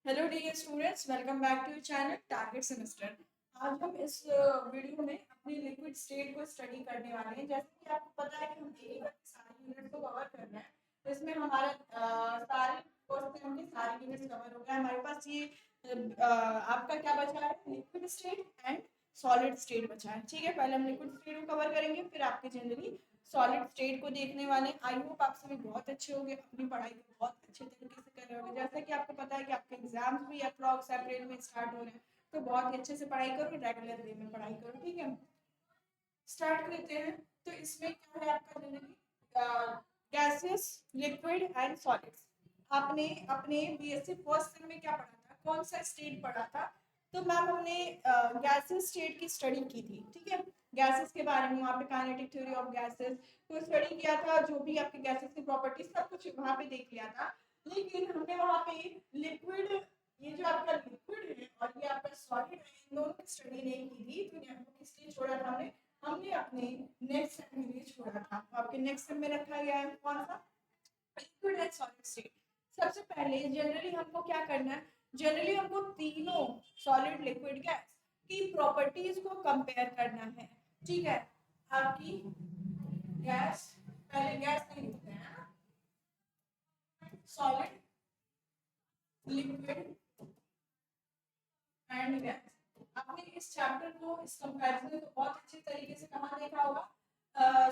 Hello dear students, welcome back to your channel target semester. आज हम इस video में अपनी लिक्विड स्टेट को स्टडी करने वाले हैं। जैसे कि आपको पता है कि हम एक करके सारे यूनिट को कवर कर रहे हैं, तो इसमें हमारे सारे क्वेश्चन के सारे यूनिट्स कवर हो गए। हमारे पास ये आपका क्या बचा है, liquid state and solid state बचा है। ठीक है, पहले हम लिक्विड स्टेट को कवर करेंगे, फिर आपके जनरली सॉलिड स्टेट को देखने वाले। आई होप आप सभी बहुत अच्छे होंगे, अपनी पढ़ाई को बहुत अच्छे तरीके से कर रहे होंगे। जैसा कि आपको पता है कि आपके एग्जाम्स भी अप्रॉक्स अप्रैल में स्टार्ट हो रहे हैं, तो बहुत ही अच्छे से पढ़ाई करो, रेगुलर वे में पढ़ाई करो। ठीक है, स्टार्ट करते हैं। तो इसमें क्या है आपका generally gases, liquid and solids. आपने अपने बीएससी फर्स्ट सेम में क्या पढ़ा था, कौन सा स्टेट पढ़ा था? तो मैम हमने गैसेस स्टेट की स्टडी की थी। ठीक है, गैसेस के बारे में वहाँ पे काइनेटिक थ्योरी ऑफ गैसेस को स्टडी किया था, जो भी आपके गैसेस की प्रॉपर्टीज सब कुछ वहाँ पे देख लिया था। लेकिन हमने वहाँ पे लिक्विड, ये जो आपका लिक्विड है और ये आपका सॉलिड है, इन दोनों की स्टडी नहीं की थी। तो यहाँ पे किस लिए छोड़ा था हमने? हमने अपने नेक्स्ट सेम में छोड़ा था। तो आपके नेक्स्ट सेम में रखा गया है कौन सा, लिक्विड एंड सॉलिड स्टेट। सबसे पहले जनरली हमको क्या करना है, जनरली हमको तीनों सॉलिड, लिक्विड, गैस की प्रॉपर्टीज को कंपेयर करना है। ठीक है, आपकी गैस, पहले गैस नहीं लिखते हैं, सॉलिड, लिक्विड एंड गैस। आपने इस चैप्टर को, इस कंपैरिजन को बहुत अच्छे तरीके से कहाँ देखा होगा,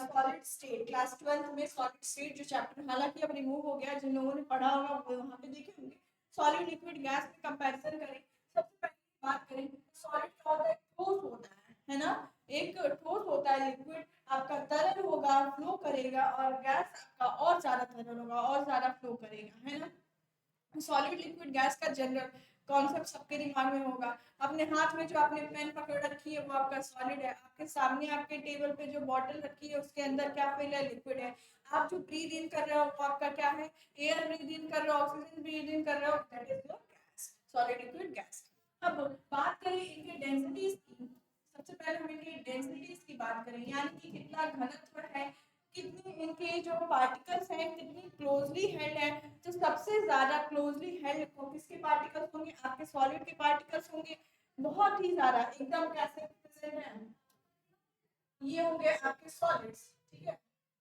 सॉलिड स्टेट, क्लास 12th में सॉलिड स्टेट जो चैप्टर हालांकि अब रिमूव हो गया, जिन लोगों ने पढ़ा होगा वो वहाँ पे देखे होंगे। सॉलिड, लिक्विड, गैस में कंपैरिजन करें। सबसे पहले बात करें, सॉलिड क्या होता है, ठोस होता है ना। एक ठोस होता है, लिक्विड आपका तरल होगा, फ्लो करेगा, और गैस आपका और ज्यादा तरल होगा और ज्यादा फ्लो करेगा, है ना। सॉलिड, लिक्विड, गैस का जनरल कॉन्सेप्ट सबके दिमाग में होगा। अपने हाथ में जो आपने पेन पकड़ रखी है वो आपका सॉलिड है। आपके सामने आपके टेबल पे जो बॉटल रखी है उसके अंदर क्या फिल है, लिक्विड है। आप जो ब्रीद इन कर रहे हो वो आपका क्या है, एयर ब्रीद इन कर रहे हो, ऑक्सीजन ब्रीद इन कर रहे हो, that is your gas, solid, liquid, gas. अब बात करें इनके डेंसिटीज की। सबसे पहले हम इनकी डेंसिटीज की बात करें, यानी कि कितना घनत्व है, कितनी इनके जो पार्टिकल्स हैं कितनी क्लोजली हेल्ड है। तो सबसे ज्यादा क्लोजली हेल्ड किसके पार्टिकल्स होंगे, आपके सॉलिड के पार्टिकल्स होंगे। बहुत ही ज्यादा एकदम कैसे प्रेजेंट है, ये हो गए आपके सॉलिड्स। ठीक है,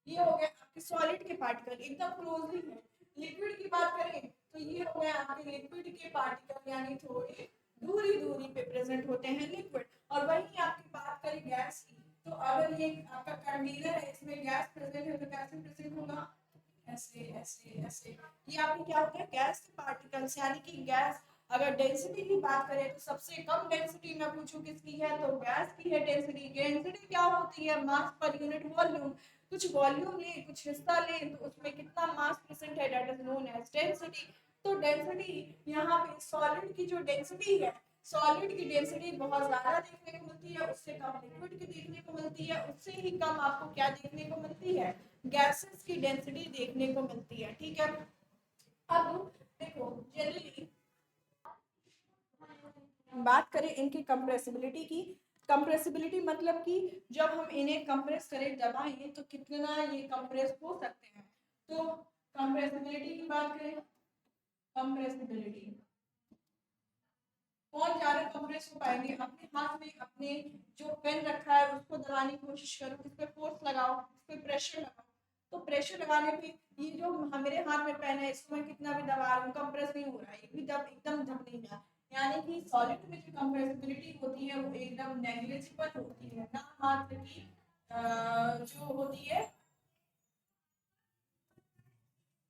ये हो गए आपके सॉलिड के पार्टिकल, एकदम क्लोजली है। लिक्विड की बात करें तो ये हो गए आपके लिक्विड के पार्टिकल, यानी थोड़े दूरी दूरी पे प्रेजेंट होते हैं लिक्विड। और वहीं आपकी बात करें गैस की, तो अगर ये आपका कंटेनर है, इसमें गैस प्रेजेंट है, तो कैसे प्रेजेंट होगा, ऐसे ऐसे ऐसे। ये आपके क्या होते हैं, गैस के पार्टिकल्स। यानी कि गैस, अगर डेंसिटी की बात करें तो सबसे कम डेंसिटी मैं पूछूं किसकी है, तो गैस की है डेंसिटी। डेंसिटी क्या होती है, मास पर यूनिट वॉल्यूम। कुछ वॉल्यूम ले, कुछ हिस्सा ले, तो उसमें कितना मास प्रेजेंट है, that is known as density. तो डेंसिटी यहाँ पे सॉलिड की जो डेंसिटी है, सॉलिड की डेंसिटी बहुत ज्यादा देखने को मिलती है, उससे कम लिक्विड की देखने को मिलती है, उससे ही कम आपको क्या देखने को मिलती है, गैसेस की डेंसिटी देखने को मिलती है। ठीक है, अब देखो जनरली बात करें इनकी कंप्रेसिबिलिटी की। कंप्रेसिबिलिटी मतलब कि जब हम इन्हें कंप्रेस करें, दबाएं, तो कितना ये कंप्रेस हो सकते हैं। तो कंप्रेसिबिलिटी की बात करें, कंप्रेसिबिलिटी कौन ज्यादा कंप्रेस हो पाएंगे, अपने हाथ में अपने जो पेन रखा है उसको दबाने की कोशिश करो, इस पे फोर्स लगाओ, इस पे प्रेशर लगाओ। तो प्रेशर लगाने पे ये जो मेरे हाथ में पेन है इसको मैं कितना भी दबा रहा हूँ, कंप्रेस नहीं हो रहा है, ये भी दब एकदम दब नहीं रहा। यानी कि सॉलिड में जो कंप्रेसिबिलिटी होती है वो एकदम नेग्लिजिबल होती है, ना मात्र की जो होती है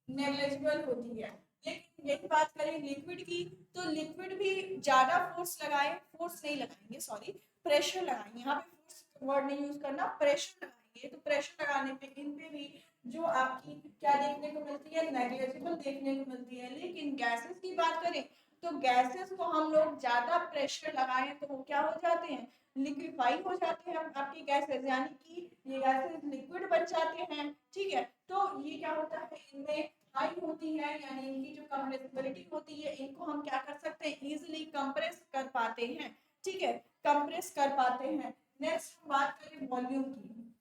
नेग्लिजिबल होती है। लेकिन यही बात करें लिक्विड की, तो लिक्विड भी ज्यादा फोर्स लगाए, फोर्स नहीं लगाएंगे, सॉरी, प्रेशर लगाएंगे। यहाँ पे फोर्स वर्ड नहीं यूज करना, प्रेशर लगाएंगे। तो प्रेशर लगाने पे इन पे भी जो आपकी क्या देखने को मिलती है, नेग्लिजिबल देखने को मिलती है। लेकिन गैसेस की बात करें तो गैसेस को हम लोग ज्यादा प्रेशर लगाएं तो वो क्या हो जाते हैं, लिक्विफाई हो जाते हैं आपकी गैसेस, यानी कि ये गैसेस लिक्विड बन जाते हैं। ठीक है, तो ये क्या होता है, इनमें हाई होती है, यानी इनकी जो कंप्रेसिबिलिटी होती है, इनको हम क्या कर सकते हैं, इजिली कंप्रेस कर पाते हैं। ठीक है, कंप्रेस कर पाते हैं। नेक्स्ट बात करें वॉल्यूम की।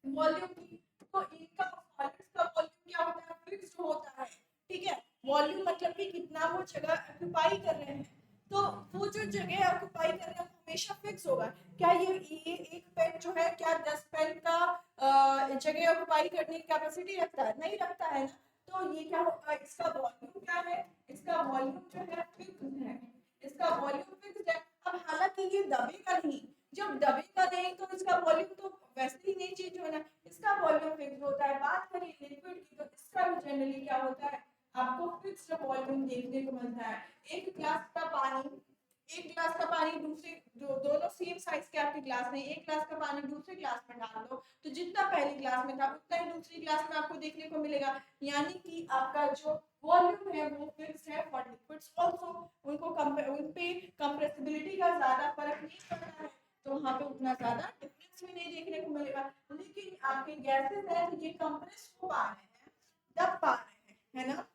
वॉल्यूम की, तो इनका सॉलिड्स का वॉल्यूम क्या होता है, फिक्स्ड होता है। ठीक है, वॉल्यूम मतलब कि कितना वो जगह ऑक्यूपाई कर रहे हैं। तो वो जो जगह ऑक्यूपाई कर रहे हैं हमेशा फिक्स होगा। क्या ये एक पेन जो है क्या 10 पेन का जगह ऑक्यूपाई करने की कैपेसिटी रखता है? नहीं रखता है ना। तो ये क्या होगा, इसका वॉल्यूम क्या है, इसका वॉल्यूम जो है फिक्स है, इसका वॉल्यूम फिक्स है। अब हालांकि ये दबेगा नहीं, जब दबेगा नहीं तो इसका वॉल्यूम तो वैसे ही नहीं चेंज होना, इसका वॉल्यूम फिक्स होता है। बात करें लिक्विड की तो इसका भी जनरली क्या होता है, आपको फिक्स्ड वॉल्यूम देखने को मिलता है। एक गिलास का पानी, एक गिलास का पानी दूसरे, जो दोनों सेम साइज के आपके गिलास में, एक गिलास का पानी दूसरे गिलास में डाल दो तो जितना पहले गिलास में था उतना ही दूसरी गिलास में आपको देखने को मिलेगा। यानी कि आपका जो वॉल्यूम है वो फिक्स्ड है फॉर लिक्विड्स आल्सो। उनको उन पे कंप्रेसिबिलिटी का ज्यादा फर्क नहीं पड़ता है, तो वहां पे उतना ज्यादा डिफरेंस भी नहीं देखने को मिलेगा। लेकिन आपके गैसेस है तो ये कंप्रेस हो पा रहे हैं, दब पा रहे हैं, है ना,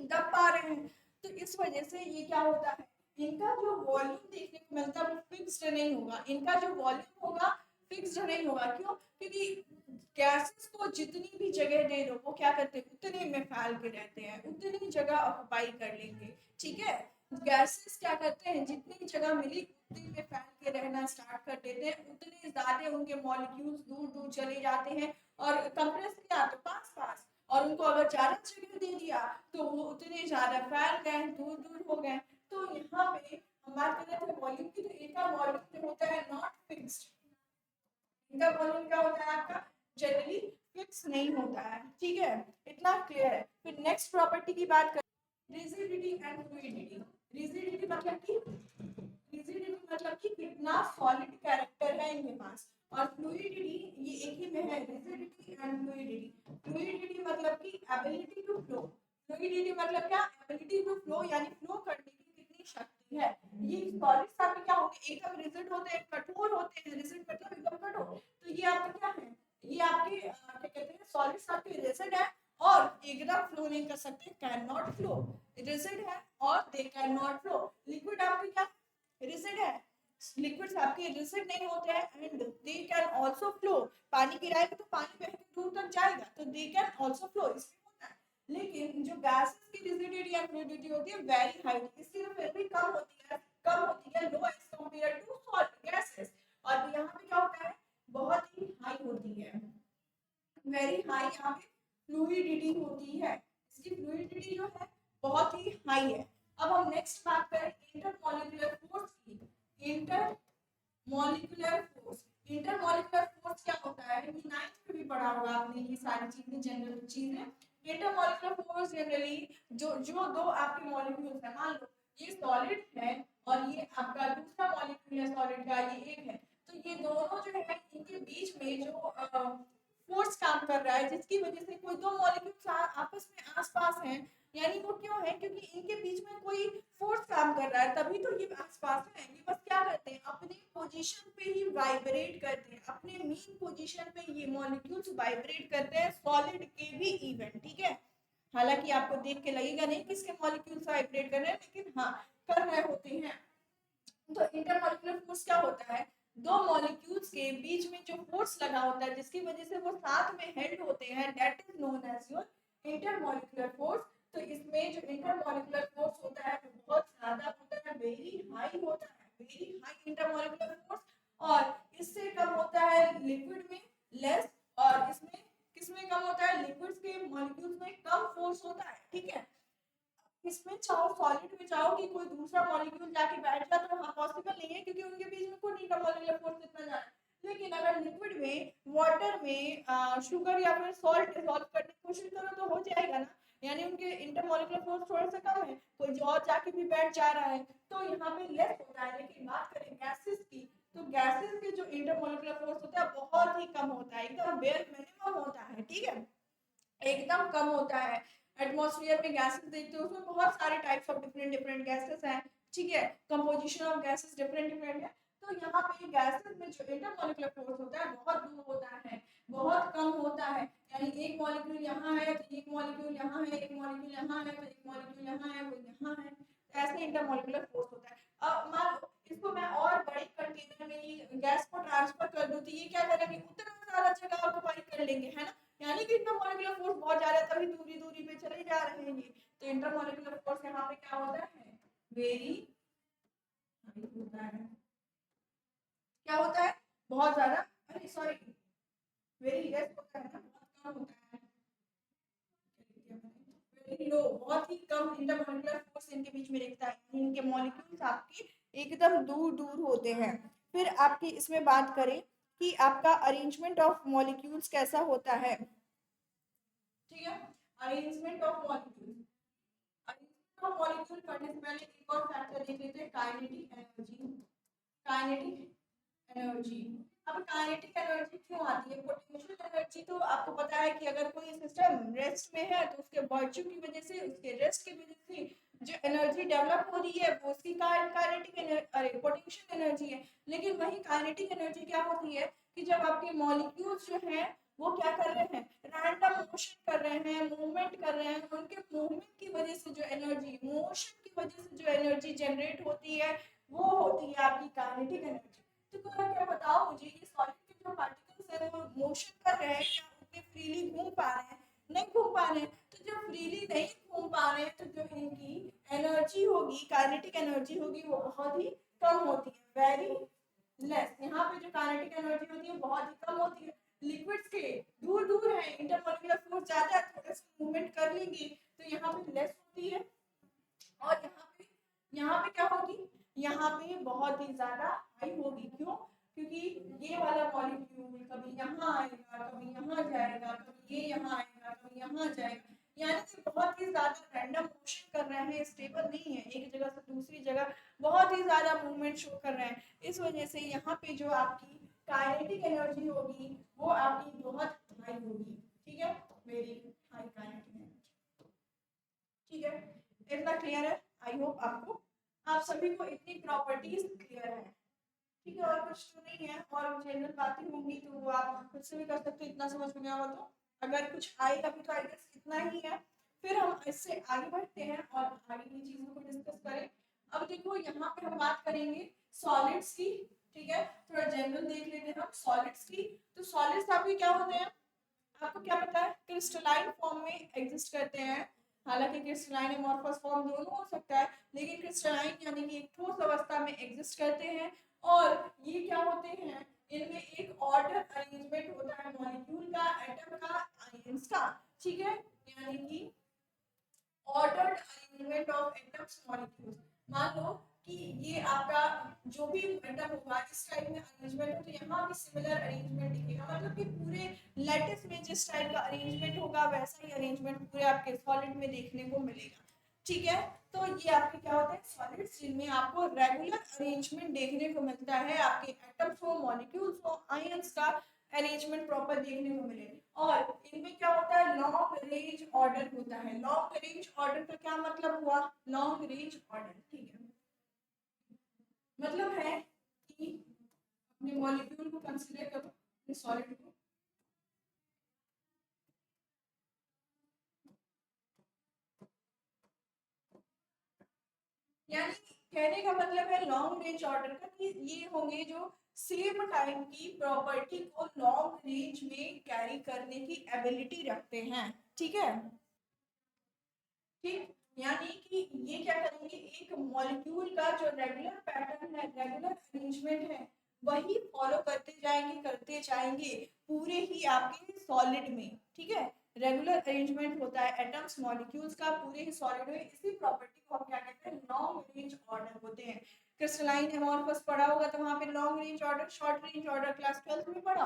दब पा रहे हैं। तो इस वजह से ये क्या होता है, इनका जो वॉल्यूम देखने को मिलता है वो फिक्स्ड नहीं होगा, इनका जो वॉल्यूम होगा फिक्स्ड नहीं होगा। क्यों? क्योंकि गैसेस को जितनी भी जगह दे दो वो क्या करते हैं, उतने में फैल के रहते हैं, उतनी जगह ऑक्युपाई कर लेंगे। ठीक है, गैसेस क्या करते हैं, जितनी जगह मिली उतनी में फैल के रहना स्टार्ट कर देते हैं, उतने ज्यादा उनके मॉलिक्यूल्स दूर दूर चले जाते हैं। और कंप्रेस किया तो पास पास, और उनको अगर ज्यादा जगह दे दिया तो वो उतने ज्यादा फैल गए, दूर दूर हो गए। तो यहाँ पे हम बात कर रहे थे वॉल्यूम की, तो इनका वॉल्यूम जो होता है नॉट फिक्स्ड, इनका वॉल्यूम क्या होता है आपका जनरली फिक्स नहीं होता है। ठीक है, इतना क्लियर है। फिर नेक्स्ट प्रॉपर्टी की बात करें, रिजिडिटी एंड फ्लूइडिटी। रिजिडिटी मतलब कि, रिजिडिटी मतलब कि कितना सॉलिड कैरेक्टर है इनके पास, और फ्लूइडिटी ये एक ही में है, रिजिडिटी एंड फ्लूइडिटी। फ्लूइडिटी मतलब कि एबिलिटी टू फ्लो, फ्लूइडिटी मतलब क्या, एबिलिटी टू फ्लो, यानी फ्लो करने की कितनी शक्ति है। ये सॉलिड्स आपके क्या होंगे, एकदम रिजिड होते हैं, कठोर होते हैं, रिजिड मतलब एकदम कठोर। तो ये आपके क्या है, ये आपके क्या कहते हैं, सॉलिड्स आपके रिजिड है और एकदम फ्लो नहीं कर सकते, कैन नॉट फ्लो, रिजिड है और they can not flow. Liquid आपके क्या रिजिड है, लिक्विड्स आपके रिजिड नहीं होते हैं and they can also flow. पानी गिराएगा तो पानी बह के दूर तक जाएगा, तो दे कैन आल्सो फ्लो, इसमें होता है। लेकिन जो गैसेस की रिजिडिटी या फ्लूइडिटी होती है वेरी हाई, इसकी तो फिर भी कम होती है, कम होती है, low as compare to solid gases. और यहाँ पे क्या होता है, बहुत ही हाई होती है, वेरी हाई यहाँ पे फ्लूइडिटी होती है, इसकी फ्लूइडिटी जो है बहुत ही हाई है। अब हम नेक्स्ट बात करें इंटरमॉलिक्यूलर फोर्स की। इंटरमॉलिक्यूलर फोर्स, इंटरमॉलिक्यूलर फोर्स क्या होता है, ये 9th में भी पढ़ा होगा आपने, ये सारी चीजें जनरल चीजें। इंटरमॉलिक्यूलर फोर्स जनरली जो दो आपके मॉलिक्यूल्स है, मान लो ये सॉलिड है और ये आपका दूसरा मॉलिक्यूल है सॉलिड का, ये एक है, तो ये दोनों जो है इनके बीच में जो फोर्स काम कर रहा है, जिसकी वजह से कोई दो मॉलिक्यूल्स आपस में आसपास हैं, यानी वो क्यों है, क्योंकि इनके बीच में कोई फोर्स काम कर रहा है, तभी तो ये आसपास है। ये बस क्या करते हैं, अपने पोजीशन पे ही वाइब्रेट करते हैं, अपने मेन पोजीशन पे ये मॉलिक्यूल्स वाइब्रेट करते हैं, सॉलिड के भी इवन। ठीक है, हालांकि आपको देख के लगेगा नहीं किसके मॉलिक्यूल्स वाइब्रेट कर रहे हैं, लेकिन हाँ कर रहे होते हैं। तो इंटरमॉलिक्यूलर फोर्स क्या होता है, दो मॉलिक्यूल्स के बीच में जो फोर्स लगा होता है जिसकी वजह से वो साथ में हेल्ड होते हैं, that is known as your intermolecular force. तो इसमें जो इंटरमॉलिक्यूलर फोर्स होता है वो बहुत ज्यादा होता है, वेरी हाई होता है, वेरी हाई इंटरमॉलिक्यूलर फोर्स। और इससे कम होता है लिक्विड में, लेस, और इसमें किसमें कम होता है, लिक्विड्स के मॉलिक्यूल्स में कम फोर्स होता है। ठीक है, इसमें चाहो सॉलिड में चाहो कि कोई दूसरा मॉलिक्यूल जाके बैठ जाए तो हाँ पॉसिबल नहीं है, क्योंकि उनके बीच में कोई इंटरमॉलिक्यूलर फोर्स इतना ज्यादा। लेकिन अगर लिक्विड में, वाटर में शुगर या फिर सॉल्ट डिसॉल्व करने की कोशिश करो तो हो जाएगा ना, यानी उनके इंटरमॉलिक्यूलर फोर्स थोड़ा सा कम है, कोई और जाके भी बैठ जा रहा है तो यहाँ पे लेस होता है। लेकिन बात करें गैसेस की, तो गैसेस के जो इंटरमॉलिक्यूलर फोर्स होता है बहुत ही कम होता है, एकदम बेयर मिनिमम होता है। ठीक है, एकदम कम होता है। एटमॉस्फेयर में गैसेस देखते हो उसमें बहुत सारे types of different different gases हैं। ठीक है, composition of gases different different है। तो यहाँ पे गैसेस में जो इंटरमॉलिक्यूलर फोर्स होता है बहुत दूर होता है, बहुत कम होता है। यानी एक मॉलिक्यूल यहाँ है तो एक मॉलिक्यूल यहाँ है, एक मॉलिक्यूल यहाँ है तो एक मॉलिक्यूल यहाँ है, वो यहाँ है, ऐसे इंटरमॉलिक्यूलर फोर्स होता है। अब मान लो इसको मैं और बड़े कंटेनर में गैस को ट्रांसफर कर दूं तो ये क्या करेंगे, उतना ज्यादा जगह ऑक्युपाई कर लेंगे, है ना। यानी कि इंटरमोलिकुलर फोर्स बहुत ज्यादा है, तभी दूरी दूरी पे चले जा रहे हैं ये। तो इंटरमोलिकुलर फोर्स यहाँ पे क्या होता है, वेरी होता है, क्या होता है, बहुत ज्यादा, अरे सॉरी, वेरी लेस होता है ना, बहुत कम होता है, वेरी लो, बहुत ही कम इंटरमोलिकुलर फोर्स इनके बीच में रहता है, इनके मॉलिक्यूल्स आपके एकदम दूर दूर होते हैं। फिर आपकी इसमें बात करें कि आपका अरेंजमेंट ऑफ मॉलिक्यूल्स कैसा होता है, ठीक है, arrangement of molecule, arrangement of molecule पढ़ने से पहले एक और फैक्टर देख लेते हैं, काइनेटिक एनर्जी, काइनेटिक एनर्जी। अब काइनेटिक एनर्जी क्यों आती है, पोटेंशियल एनर्जी तो आपको पता है कि अगर कोई सिस्टम रेस्ट में है तो उसके वर्च्यू की वजह से, उसके रेस्ट की वजह से जो एनर्जी डेवलप हो रही है वो उसकी काइनेटिक अरे पोटेंशियल एनर्जी है। लेकिन वही काइनेटिक एनर्जी क्या होती है कि जब आपके मॉलिक्यूल्स जो हैं वो क्या कर रहे हैं, रैंडम मोशन कर रहे हैं, मूवमेंट कर रहे हैं, उनके मूवमेंट की वजह से जो एनर्जी, मोशन की वजह से जो एनर्जी जनरेट होती है वो होती है आपकी काइनेटिक एनर्जी। तो क्या बताओ मुझे, ये सॉलिड के जो पार्टिकल्स हैं वो मोशन कर रहे हैं, क्या उतने फ्रीली घूम पा रहे हैं, नहीं घूम पा रहे हैं। तो जो फ्रीली नहीं घूम पा रहे हैं तो जो इनकी एनर्जी होगी, काइनेटिक एनर्जी होगी, वो बहुत ही कम होती है, वेरी लेस। यहाँ पे जो काइनेटिक एनर्जी होती है बहुत ही कम होती है। लिक्विड्स के दूर दूर है, इंटरमोलिकुलर फोर्स ज्यादा है, थोड़ा सा मूवमेंट कर लेंगे तो यहाँ पे लेस होती है, और यहाँ पे क्या होगी, यहाँ पे बहुत ही ज्यादा हाई होगी। क्यों, क्योंकि ये वाला मॉलिक्यूल कभी यहाँ आएगा, कभी यहाँ जाएगा, कभी ये यहाँ आएगा, कभी यहाँ जाएगा, यानी कि बहुत ही ज्यादा रैंडम मोशन कर रहे हैं, स्टेबल नहीं है, एक जगह से दूसरी जगह बहुत ही ज्यादा मूवमेंट शो कर रहे हैं। इस वजह से यहाँ पे जो आपकी काइनेटिक एनर्जी होगी वो आपकी बहुत हाई होगी, ठीक है, वेरी हाई काइनेटिक एनर्जी, ठीक है, इतना क्लियर है, आई होप आपको, आप सभी को इतनी प्रॉपर्टीज क्लियर है, ठीक है, और कुछ तो नहीं है, और जनरल बातें होंगी तो वो आप खुद से भी कर सकते हो, इतना समझ में गया हो तो। अगर कुछ आएगा भी तो आई गेस इतना ही है, फिर हम इससे आगे बढ़ते हैं और आगे की चीजों को डिस्कस करें। अब देखो यहाँ पे हम बात करेंगे सॉलिड्स की, ठीक है, थोड़ा जनरल देख लेते हैं हम सॉलिड्स की। तो सॉलिड्स आपके क्या होते हैं, आपको क्या पता है, क्रिस्टलाइन फॉर्म में एग्जिस्ट करते हैं। हालांकि क्रिस्टलाइन एमॉर्फस फॉर्म दोनों हो सकता है, लेकिन क्रिस्टलाइन यानी कि एक ठोस अवस्था में एग्जिस्ट करते हैं। और ये क्या होते हैं, इनमें एक ऑर्डर अरेंजमेंट होता है मॉलिक्यूल का, एटम का, आयंस का, ठीक है, यानी कि ordered arrangement of atoms molecules. मान लो कि ये आपका जो भी एटम होगा इस टाइप में अरेंजमेंट हो, तो यहाँ भी सिमिलर अरेंजमेंट दिखेगा, मतलब कि पूरे लैटिस में जिस टाइप का अरेंजमेंट होगा वैसा ही अरेंजमेंट पूरे आपके सॉलिड में देखने को मिलेगा, ठीक है। तो ये आपके क्या होते हैं सॉलिड्स, जिनमें आपको रेगुलर अरेंजमेंट देखने को मिलता है, आपके एटम्स हो, मॉलिक्यूल्स हो, आयंस का अरेंजमेंट प्रॉपर देखने को मिले। और इनमें क्या होता है, लॉन्ग रेंज ऑर्डर होता है। लॉन्ग रेंज ऑर्डर का क्या मतलब हुआ, लॉन्ग रेंज ऑर्डर, ठीक है, मतलब है कि अपने मॉलिक्यूल को कंसीडर करो, अपने सॉलिड को, यानी कहने का मतलब है लॉन्ग रेंज ऑर्डर का कि ये होंगे जो सेम टाइम की प्रॉपर्टी को लॉन्ग रेंज में कैरी करने की एबिलिटी रखते हैं, ठीक है, ठीक, यानी कि ये क्या करेंगे, एक मॉलिक्यूल का जो रेगुलर पैटर्न है, रेगुलर अरेंजमेंट है, वही फॉलो करते जाएंगे पूरे ही आपके सॉलिड में, ठीक है, रेगुलर अरेंजमेंट होता है एटम्स मॉलिक्यूल्स का पूरे ही सॉलिड में। इसी प्रॉपर्टी को हम क्या कहते हैं, लॉन्ग रेंज ऑर्डर होते हैं। क्रिस्टलाइन एमॉर्फस पढ़ा होगा तो वहां पे long range order, short range order class 12 में पढ़ा।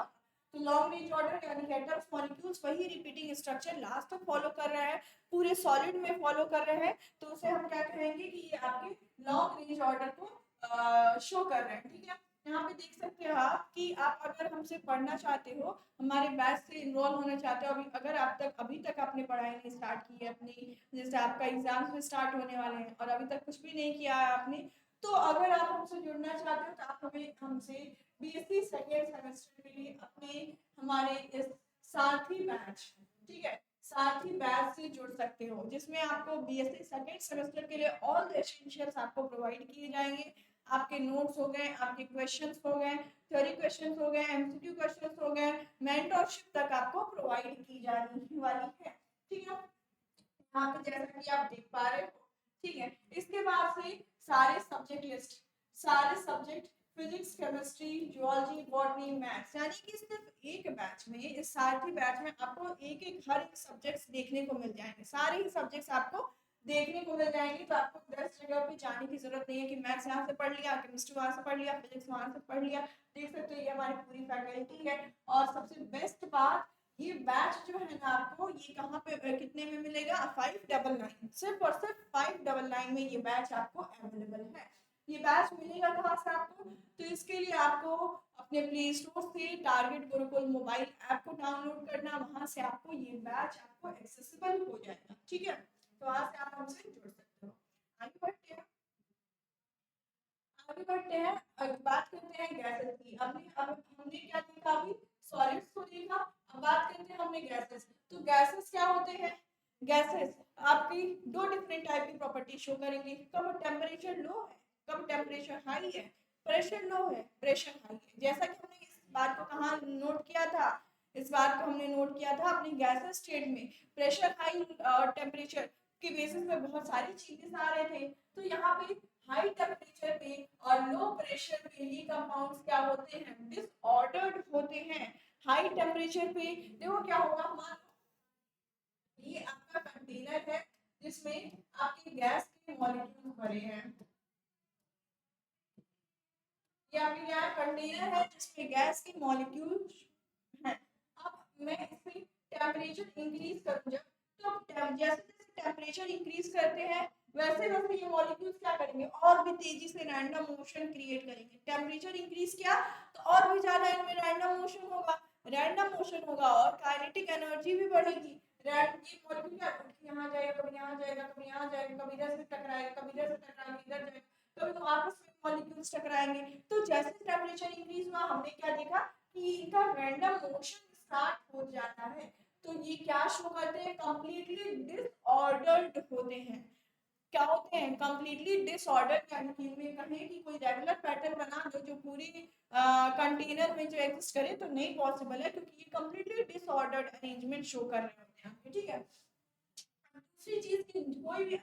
तो लॉन्ग रेंज ऑर्डर यानी कि एटम्स मॉलिक्यूल्स वही रिपीटिंग स्ट्रक्चर लास्ट तक फॉलो कर रहा है, पूरे सॉलिड में फॉलो कर रहे हैं, तो उसे हम क्या कहेंगे कि ये आपके लॉन्ग रेंज ऑर्डर को शो कर रहे हैं, ठीक है। यहाँ पे देख सकते हो आप कि आप अगर हमसे पढ़ना चाहते हो, हमारे बैच से इन्वॉल्व होना चाहते हो, अगर अभी तक आपने पढ़ाई नहीं स्टार्ट की है अपनी, जैसे आपका एग्जाम्स में स्टार्ट होने वाले हैं और अभी तक कुछ भी नहीं किया है आपने, तो अगर आप हमसे जुड़ना चाहते हो तो आप हमें हमसे बीएससी सेकेंड सेमेस्टर के लिए अपने हमारे इस साथी बैच, ठीक है, साथ ही बैच से जुड़ सकते हो, जिसमें आपको बीएससी सेकेंड सेमेस्टर के लिए ऑल द एसेंशियल्स आपको प्रोवाइड किए जाएंगे। आपके नोट्स हो गए, आपके क्वेश्चंस हो गए, थ्योरी क्वेश्चंस हो गए, एमसीक्यू क्वेश्चंस हो गए, मेंटरशिप तक आपको प्रोवाइड की जाने वाली है। ठीक है, यहाँ पे जैसा कि आप देख पा रहे हो। ठीक है, इसके बाद से सारे सब्जेक्ट लिस्ट, सारे subject physics, chemistry, geology, botany, maths, यानी कि सिर्फ एक बैच में, इस सारे बैच में आपको एक एक हर एक सब्जेक्ट्स देखने को मिल जाएंगे, सारे ही सब्जेक्ट्स आपको देखने को मिल जाएंगे। तो आपको 10 जगह पे जाने की जरूरत नहीं है कि मैथ्स यहाँ से पढ़ लिया, केमिस्ट्री वहां से पढ़ लिया, फिजिक्स वहां से पढ़ लिया। देख सकते हो ये हमारी पूरी फैकल्टी है। और सबसे बेस्ट बात, ये बैच जो है ना आपको ये कहाँ पे कितने में मिलेगा, 599, सिर्फ और सिर्फ 599 में ये बैच आपको अवेलेबल है। ये बैच मिलेगा कहाँ से आपको, तो इसके लिए आपको अपने प्ले स्टोर से टारगेट गुरुकुल मोबाइल ऐप को डाउनलोड करना, वहां से आपको ये बैच आपको एक्सेसिबल हो जाएगा। ठीक है, तो वहां से आप हमसे जुड़ सकते हो। आगे बढ़ते हैं, आगे बढ़ते हैं, बात करते हैं गैसेस की। अब हमने क्या देखा, अभी सॉलिड्स को देखा, अब बात करते हैं हमने गैसेस। तो गैसेस क्या होते हैं, गैसेस आपकी दो डिफरेंट टाइप की प्रॉपर्टी शो करेंगे। कब टेम्परेचर लो है, कब टेम्परेचर हाई है, प्रेशर लो है, प्रेशर हाई है। जैसा कि हमने इस बात को कहाँ नोट किया था, इस बात को हमने नोट किया था अपनी गैसेस स्टेट में। प्रेशर हाई और टेम्परेचर के बेसिस पे बहुत सारे चेंजेस आ रहे थे। तो यहाँ पे हाई टेम्परेचर पे और लो प्रेशर पे ये कंपाउंड्स क्या होते हैं, डिसऑर्डर्ड होते हैं। हाई टेम्परेचर पे देखो क्या होगा, मान लो ये आपका कंटेनर है जिसमें आपके गैस के मॉलिक्यूल भरे हैं। ये आपके क्या कंटेनर है जिसमें गैस के मॉलिक्यूल है। अब मैं इसमें टेम्परेचर इंक्रीज करूँ जब, तो जैसे जैसे टेम्परेचर इंक्रीज करते हैं वैसे वैसे ये मॉलिक्यूल्स क्या करेंगे, और भी तेजी से रैंडम मोशन क्रिएट करेंगे। टेम्परेचर इंक्रीज किया तो और भी ज्यादा इनमें रैंडम मोशन होगा, रैंडम मोशन होगा और काइनेटिक एनर्जी भी बढ़ेगी। ये मॉलिक्यूल क्या यहाँ जाएगा, कभी यहाँ जाएगा, कभी यहाँ जाएगा, कभी इधर से टकराएगा, कभी इधर से टकराएगा, इधर जाएगा, कभी तो आपस में मॉलिक्यूल्स टकराएंगे। तो जैसे टेम्परेचर इंक्रीज हुआ हमने क्या देखा कि इनका रैंडम मोशन स्टार्ट हो जाता है। तो ये क्या शो करते हैं, कंप्लीटली डिसऑर्डर्ड होते हैं। क्या होते हैं, कंप्लीटली डिसऑर्डर्ड, यानी कि इनमें कहें कि कोई रेगुलर पैटर्न बना दो जो पूरी कंटेनर में जो एग्जिस्ट करे तो नहीं पॉसिबल है, क्योंकि ये कंप्लीटली डिसऑर्डर्ड अरेंजमेंट शो कर रहे होते हैं। ठीक है, दूसरी चीज की कोई भी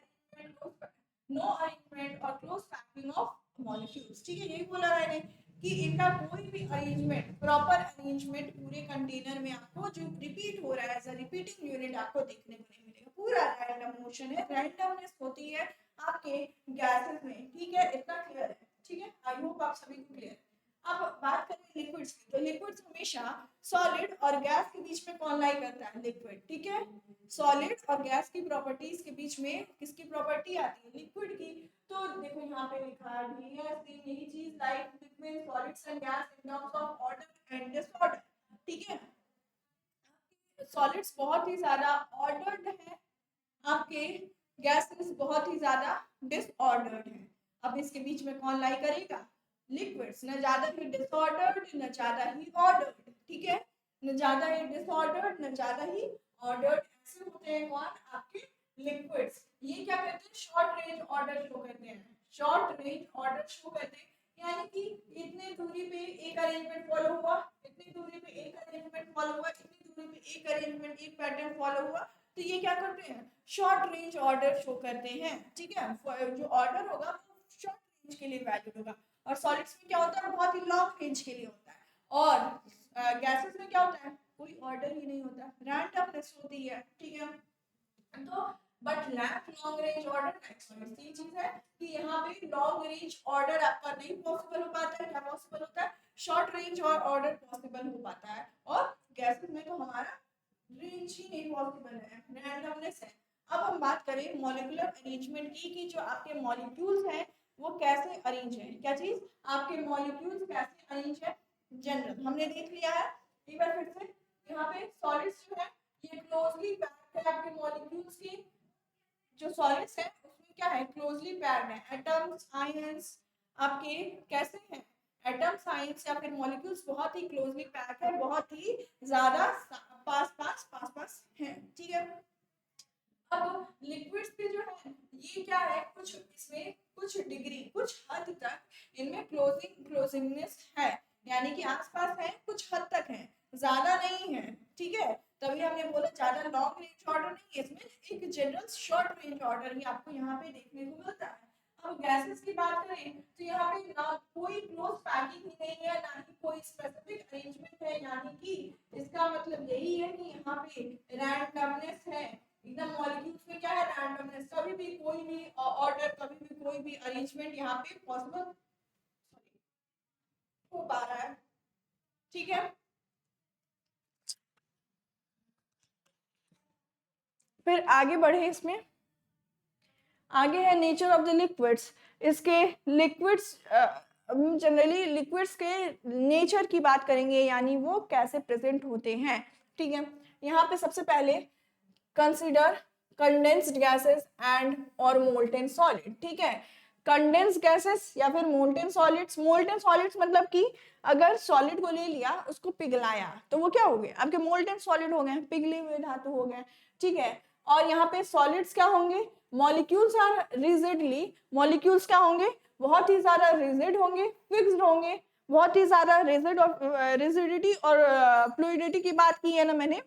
नो अरेंजमेंट और क्लोज पैकिंग ऑफ मॉलिक्यूल्स। ठीक है, यही बोला मैंने कि इनका कोई भी अरेंजमेंट, प्रॉपर अरेंजमेंट पूरे कंटेनर में आपको जो रिपीट हो रहा है एज अ रिपीटिंग यूनिट आपको देखने को नहीं मिलेगा। पूरा रैंडम मोशन है, रैंडमनेस होती है आपके गैसेस में। ठीक है, इतना क्लियर है। ठीक है, आई होप आप सभी को क्लियर है। अब बात करें लिक्विड्स की, तो लिक्विड्स हमेशा सॉलिड और गैस के बीच में कौन लाई करता है, लिक्विड। ठीक है, सॉलिड और गैस की प्रॉपर्टीज के बीच में किसकी प्रॉपर्टी आती है, लिक्विड की। तो देखो यहाँ पे लिखा है यही चीज like between solids and gas in terms of order and disorder. ठीक है, सॉलिड्स बहुत ही ज्यादा ऑर्डर्ड है, आपके गैसेस बहुत ही ज्यादा डिसऑर्डर्ड है। अब इसके बीच में कौन लाई करेगा, लिक्विड्स, न ज्यादा ही डिसऑर्डर्ड न ज्यादा ही ऑर्डर्ड। ठीक है, न ज्यादा ही डिसऑर्डर्ड न ज्यादा ही ऑर्डर्ड, ऐसे होते हैं कौन, आपके लिक्विड्स। ये क्या करते हैं, शॉर्ट रेंज ऑर्डर शो करते हैं, शॉर्ट रेंज ऑर्डर शो करते हैं। यानी कि इतने दूरी पे एक अरेंजमेंट फॉलो हुआ, इतनी दूरी पे एक अरेंजमेंट फॉलो हुआ, इतनी दूरी पे एक अरेंजमेंट, एक पैटर्न फॉलो हुआ। तो ये क्या करते हैं, शॉर्ट रेंज ऑर्डर शो करते हैं। ठीक है, जो ऑर्डर होगा वो शॉर्ट रेंज के लिए वैलिड होगा, और सॉलिड्स में क्या होता है, बहुत ही लॉन्ग रेंज के लिए होता है। और गैसेस में क्या होता है, कोई ऑर्डर ही नहीं होता, रैंडमनेस होती है। ठीक है, तो but long range order same चीज है कि यहाँ पे लॉन्ग रेंज ऑर्डर आपका नहीं पॉसिबल हो पाता है। क्या पॉसिबल होता है, शॉर्ट रेंज और ऑर्डर पॉसिबल हो पाता है। और गैसेस में तो हमारा रेंज ही नहीं पॉसिबल है, रैंडमनेस है। अब हम बात करें मॉलिक्यूलर अरेंजमेंट की, कि जो आपके मॉलिक्यूल्स हैं वो कैसे अरेंज है, क्या चीज, आपके मॉलिक्यूल्स कैसे अरेंज है। जनरल हमने देख लिया है, एक बार फिर से। यहाँ पे सॉलिड्स जो है ये क्लोजली पैक्ड है, आपके मॉलिक्यूल्स की जो सॉलिड्स है उसमें क्या है, क्लोजली पैक्ड है। एटम्स, आयंस आपके कैसे हैं, एटम्स, आयंस या फिर मॉलिक्यूल्स बहुत ही क्लोजली पैक्ड है, बहुत ही ज्यादा पास हैं। ठीक है, अब लिक्विड्स पे जो है ये क्या है, कुछ इसमें कुछ कुछ डिग्री, कुछ हद तक इनमें क्लोजिंगनेस है, यानी कि आसपास है, कुछ हद तक है, ज्यादा नहीं है, ठीक है। तभी हमने बोला ज्यादा लॉन्ग रेंज ऑर्डर नहीं है, इसमें एक जनरल शॉर्ट रेंज ऑर्डर ही आपको यहाँ पे देखने को मिलता है। अब गैसेस की बात करें तो यहाँ पे ना कोई क्लोज पैकिंग ही नहीं है, ना ही कोई स्पेसिफिक अरेंजमेंट है, यानी कि इसका मतलब यही है कि यहाँ पे रैंडमनेस है एकदम। मॉलिक्यूल्स में क्या है, रैंडमनेस, कभी भी कोई भी ऑर्डर, कभी भी कोई भी अरेंजमेंट यहाँ पे पॉसिबल हो पा रहा है, ठीक है। फिर आगे बढ़े, इसमें आगे है नेचर ऑफ द लिक्विड्स। इसके लिक्विड्स जनरली लिक्विड्स के नेचर की बात करेंगे, यानी वो कैसे प्रेजेंट होते हैं, ठीक है। यहाँ पे सबसे पहले कंसीडर कंडेंस्ड गैसेस एंड और मोल्टेन सॉलिड, ठीक है। कंडेंस्ड गैसेस या फिर मोल्टेन सॉलिड्स। मोल्टेन सॉलिड्स मतलब कि अगर सॉलिड को ले लिया, उसको पिघलाया, तो वो क्या हो गए, आपके मोल्टेन सॉलिड हो गए, पिघले हुए धातु हो गए, ठीक है। और यहाँ पे सॉलिड्स क्या होंगे, मॉलिक्यूल्स आर रिजिडली, मॉलिक्यूल्स क्या होंगे, बहुत ही ज्यादा रिजिड होंगे, फिक्स्ड होंगे, बहुत ही ज्यादा रिजिड और रिजिडिटी और फ्लूइडिटी की बात की है ना मैंने,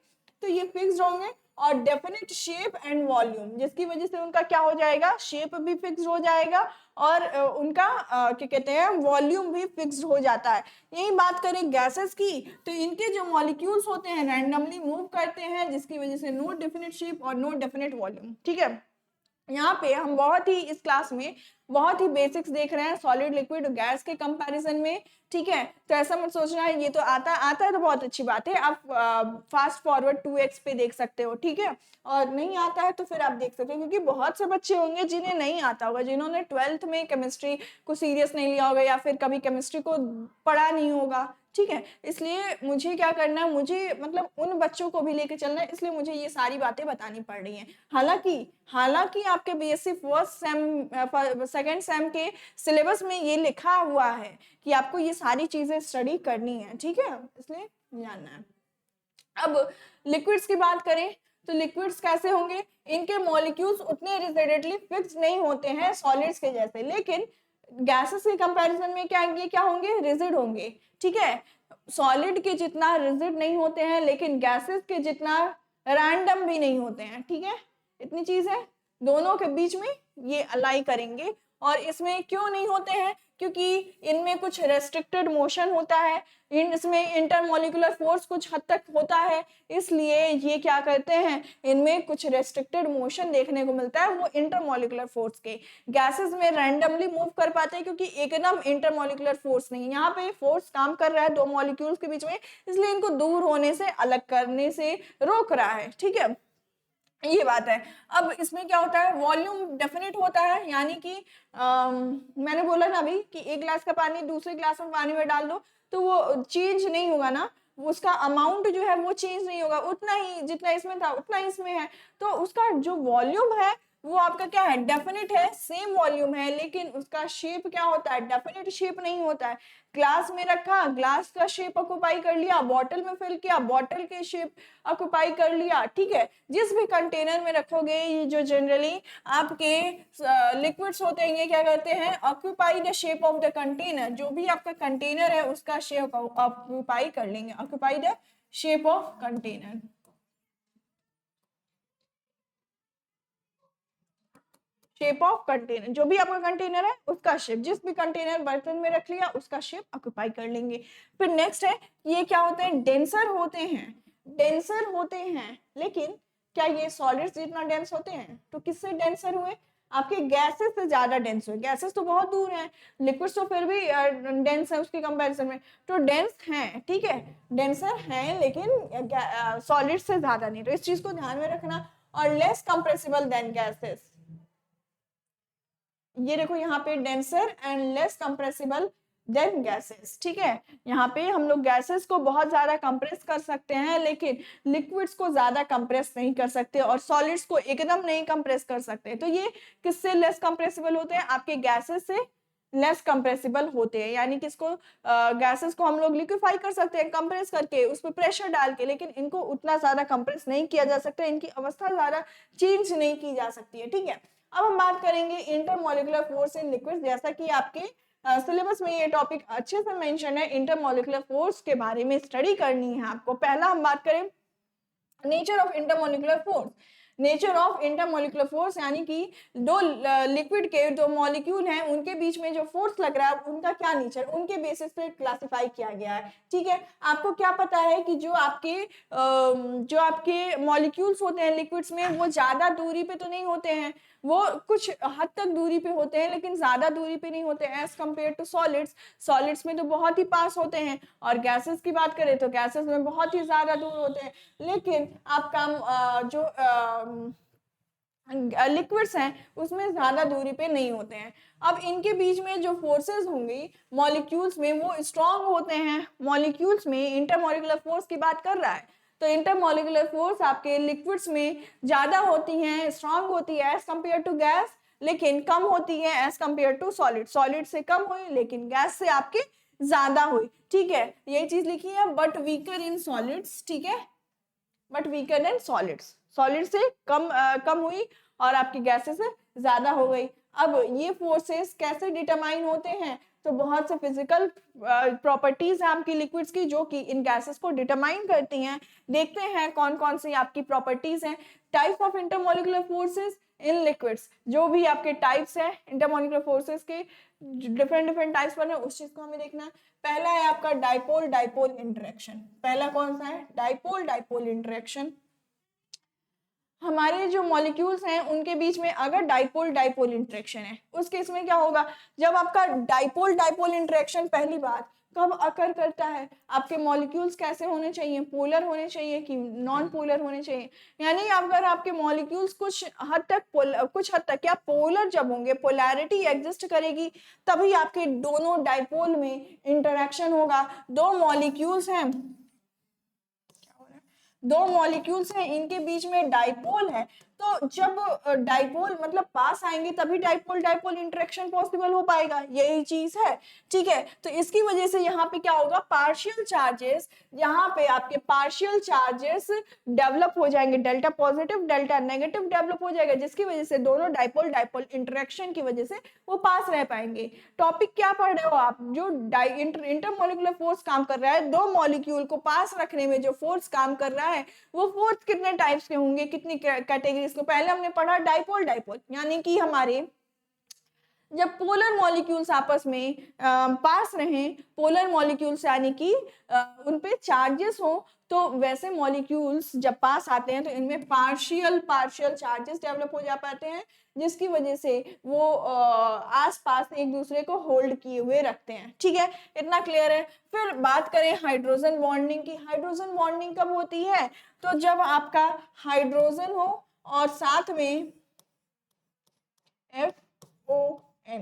तो ये फिक्स्ड होंगे और डेफिनेट शेप एंड वॉल्यूम, जिसकी वजह से उनका क्या हो जाएगा, शेप भी फिक्स हो जाएगा और उनका क्या कहते हैं, वॉल्यूम भी फिक्स हो जाता है। यही बात करें गैसेस की, तो इनके जो मॉलिक्यूल्स होते हैं रैंडमली मूव करते हैं, जिसकी वजह से नो डेफिनेट शेप और नो डेफिनेट वॉल्यूम, ठीक है। यहाँ पे हम बहुत ही इस क्लास में बहुत ही बेसिक्स देख रहे हैं सॉलिड लिक्विड और गैस के कंपैरिजन में, ठीक है। तो ऐसा मत सोचना है ये तो आता है तो बहुत अच्छी बात है, आप फास्ट फॉरवर्ड 2x पे देख सकते हो, ठीक है। और नहीं आता है तो फिर आप देख सकते हो, क्योंकि बहुत से बच्चे होंगे जिन्हें नहीं आता होगा, जिन्होंने 12th में केमिस्ट्री को सीरियस नहीं लिया होगा या फिर कभी केमिस्ट्री को पढ़ा नहीं होगा, ठीक है। इसलिए मुझे क्या करना है, मुझे मतलब उन बच्चों को भी लेके चलना है, इसलिए मुझे ये सारी बातें बतानी पड़ रही हैं। हालांकि आपके BSc first sem second same के सिलेबस में ये लिखा हुआ है कि आपको ये सारी चीजें स्टडी करनी है, ठीक है, इसलिए जानना है। अब लिक्विड्स की बात करें तो लिक्विड्स कैसे होंगे, इनके मॉलिक्यूल्स उतने रिजिडली फिक्स नहीं होते हैं सॉलिड्स के जैसे, लेकिन गैसेस के कंपैरिजन में क्या होंगे, रिजिड होंगे, ठीक है। सॉलिड के जितना रिजिड नहीं होते हैं, लेकिन गैसेस के जितना रैंडम भी नहीं होते हैं, ठीक है। इतनी चीज है, दोनों के बीच में ये अलाई करेंगे। और इसमें क्यों नहीं होते हैं, क्योंकि इनमें कुछ रेस्ट्रिक्टेड मोशन होता है, इसमें इंटरमोलिकुलर फोर्स कुछ हद तक होता है, इसलिए ये क्या करते हैं, इनमें कुछ रेस्ट्रिक्टेड मोशन देखने को मिलता है, वो इंटरमोलिकुलर फोर्स के। गैसेस में रैंडमली मूव कर पाते हैं क्योंकि एकदम इंटरमोलिकुलर फोर्स नहीं, यहाँ पे फोर्स काम कर रहा है दो मॉलिक्यूल्स के बीच में, इसलिए इनको दूर होने से, अलग करने से रोक रहा है, ठीक है, ये बात है। अब इसमें क्या होता है, वॉल्यूम डेफिनेट होता है, यानी कि मैंने बोला ना अभी कि एक गिलास का पानी दूसरे गिलास में पानी में डाल दो तो वो चेंज नहीं होगा ना, उसका अमाउंट जो है वो चेंज नहीं होगा, उतना ही जितना इसमें था उतना इसमें है, तो उसका जो वॉल्यूम है वो आपका क्या है, डेफिनेट है, सेम वॉल्यूम है, लेकिन उसका शेप क्या होता है, डेफिनेट शेप नहीं होता है। ग्लास में रखा, ग्लास का शेप ऑक्युपाई कर लिया, बॉटल में फिल किया, बॉटल के शेप ऑक्युपाई कर लिया, ठीक है। जिस भी कंटेनर में रखोगे, ये जो जनरली आपके लिक्विड्स होते हैं, ये क्या करते हैं, occupy the shape of the container, जो भी आपका कंटेनर है उसका शेप ऑक्युपाई कर लेंगे, occupy the shape of container. Shape of container, जो भी आपका कंटेनर है उसका शेप, जिस भी कंटेनर बर्तन में रख लिया उसका शेप ऑक्युपाई कर लेंगे। फिर नेक्स्ट है, ये क्या होते हैं, डेंसर होते हैं, डेंसर होते हैं, लेकिन क्या ये सॉलिड्स जितना डेंस होते हैं, तो किससे डेंसर हुए, आपके गैसेस से ज्यादा डेंस हुए। गैसेस तो बहुत दूर हैं, लिक्विड्स तो फिर भी डेंस है उसके कंपैरिजन में, तो डेंस हैं, ठीक है, डेंसर हैं, लेकिन सॉलिड से ज्यादा नहीं, तो इस चीज को ध्यान में रखना। और लेस कंप्रेसिबल देन गैसेस, ये देखो यहाँ पे denser and less compressible then gases, ठीक है। यहाँ पे हम लोग गैसेस को बहुत ज्यादा कंप्रेस कर सकते हैं, लेकिन लिक्विड्स को ज्यादा कंप्रेस नहीं कर सकते और सॉलिड्स को एकदम नहीं कंप्रेस कर सकते। तो ये किससे लेस कंप्रेसिबल होते हैं, आपके गैसेस से लेस कंप्रेसिबल होते हैं, यानी कि इसको गैसेस को हम लोग लिक्विफाई कर सकते हैं कंप्रेस करके, उस पर प्रेशर डाल के, लेकिन इनको उतना ज्यादा कंप्रेस नहीं किया जा सकता, इनकी अवस्था ज्यादा चेंज नहीं की जा सकती है, ठीक है। अब हम बात करेंगे इंटरमॉलिक्यूलर फोर्स इन लिक्विड। जैसा कि आपके सिलेबस में ये टॉपिक अच्छे से मेंशन है, इंटरमॉलिक्यूलर फोर्स के बारे में स्टडी करनी है आपको। पहला हम बात करें nature of intermolecular force. Nature of intermolecular force यानी कि दो लिक्विड के दो मॉलिक्यूल हैं, उनके बीच में जो फोर्स लग रहा है उनका क्या नेचर, उनके बेसिस पे क्लासिफाई किया गया है। ठीक है, आपको क्या पता है कि जो आपके मॉलिक्यूल्स होते हैं लिक्विड्स में, वो ज्यादा दूरी पे तो नहीं होते हैं, वो कुछ हद तक दूरी पे होते हैं लेकिन ज्यादा दूरी पे नहीं होते as compare to solids. Solids में तो बहुत ही पास होते हैं, और गैसेस की बात करें तो गैसेस में बहुत ही ज्यादा दूर होते हैं। लेकिन आपका जो लिक्विड्स हैं उसमें ज्यादा दूरी पे नहीं होते हैं। अब इनके बीच में जो फोर्सेस होंगी मॉलिक्यूल्स में, वो स्ट्रांग होते हैं। मॉलिक्यूल्स में इंटरमॉलिक्यूलर फोर्स की बात कर रहा है, तो इंटरमॉलिक्यूलर फोर्स आपके लिक्विड्स में ज्यादा होती हैं, स्ट्रांग होती है एज कंपेयर टू गैस, लेकिन कम होती है as compare to solid. Solid से कम हुई लेकिन गैस से आपके ज्यादा हुई। ठीक है, यही चीज लिखी है, बट वीकर इन सॉलिड्स। ठीक है, but weaker then solids, solid से कम हुई और आपकी गैसेस से ज्यादा हो गई। अब ये फोर्सेस कैसे डिटरमाइन होते हैं, तो बहुत से फिजिकल प्रॉपर्टीज हैं आपकी लिक्विड्स की जो कि इन गैसेस को डिटरमाइन करती हैं। देखते हैं कौन कौन सी आपकी प्रॉपर्टीज हैं। Type of intermolecular forces in liquids, जो भी आपके टाइप्स हैं इंटरमॉलिक्यूलर फोर्सेस के, डिफरेंट टाइप्स बने, उस चीज को हमें देखना है। पहला है आपका डाइपोल डाइपोल इंटरेक्शन। पहला कौन सा है? Dipole dipole interaction. हमारे जो मॉलिक्यूल्स हैं उनके बीच में अगर डाइपोल डाइपोल इंटरेक्शन है, उस केस में क्या होगा, जब आपका डाइपोल डाइपोल इंटरेक्शन पहली बार कब अकर करता है, आपके मॉलिक्यूल्स कैसे होने चाहिए, पोलर होने चाहिए कि नॉन पोलर होने चाहिए। यानी अगर आपके मॉलिक्यूल्स कुछ हद तक क्या पोलर जब होंगे, पोलैरिटी एग्जिस्ट करेगी, तभी आपके दोनों डाइपोल में इंटरेक्शन होगा। दो मॉलिक्यूल्स हैं इनके बीच में डाइपोल है, तो जब डाइपोल मतलब पास आएंगे तभी डाइपोल डाइपोल इंटरेक्शन पॉसिबल हो पाएगा, यही चीज है। ठीक है, तो इसकी वजह से यहाँ पे क्या होगा, पार्शियल चार्जेस, यहाँ पे आपके पार्शियल चार्जेस डेवलप हो जाएंगे, delta positive delta negative develop हो जाएगा, जिसकी वजह से दोनों डाइपोल डाइपोल इंटरेक्शन की वजह से वो पास रह पाएंगे। टॉपिक क्या पढ़ रहे हो आप, जो इंटरमॉलिक्यूलर फोर्स काम कर रहा है, दो मॉलिक्यूल को पास रखने में जो फोर्स काम कर रहा है, वो फोर्स कितने टाइप्स के होंगे, कितनी कैटेगरीज को पहले हमने पढ़ा, डाइपोल डाइपोल, यानी कि हमारे जब पोलर मॉलिक्यूल्स आपस में पास रहें, पोलर मॉलिक्यूल्स यानी कि उन पे चार्जेस हो, तो वैसे मॉलिक्यूल्स जब पास आते हैं तो इनमें पार्शियल चार्जेस डेवलप हो जा पाते हैं, जिसकी वजह से वो आसपास एक दूसरे को होल्ड किए हुए रखते हैं। ठीक है, इतना क्लियर है। फिर बात करें हाइड्रोजन बॉन्डिंग की। हाइड्रोजन बॉन्डिंग कब होती है, तो जब आपका हाइड्रोजन हो और साथ में FON,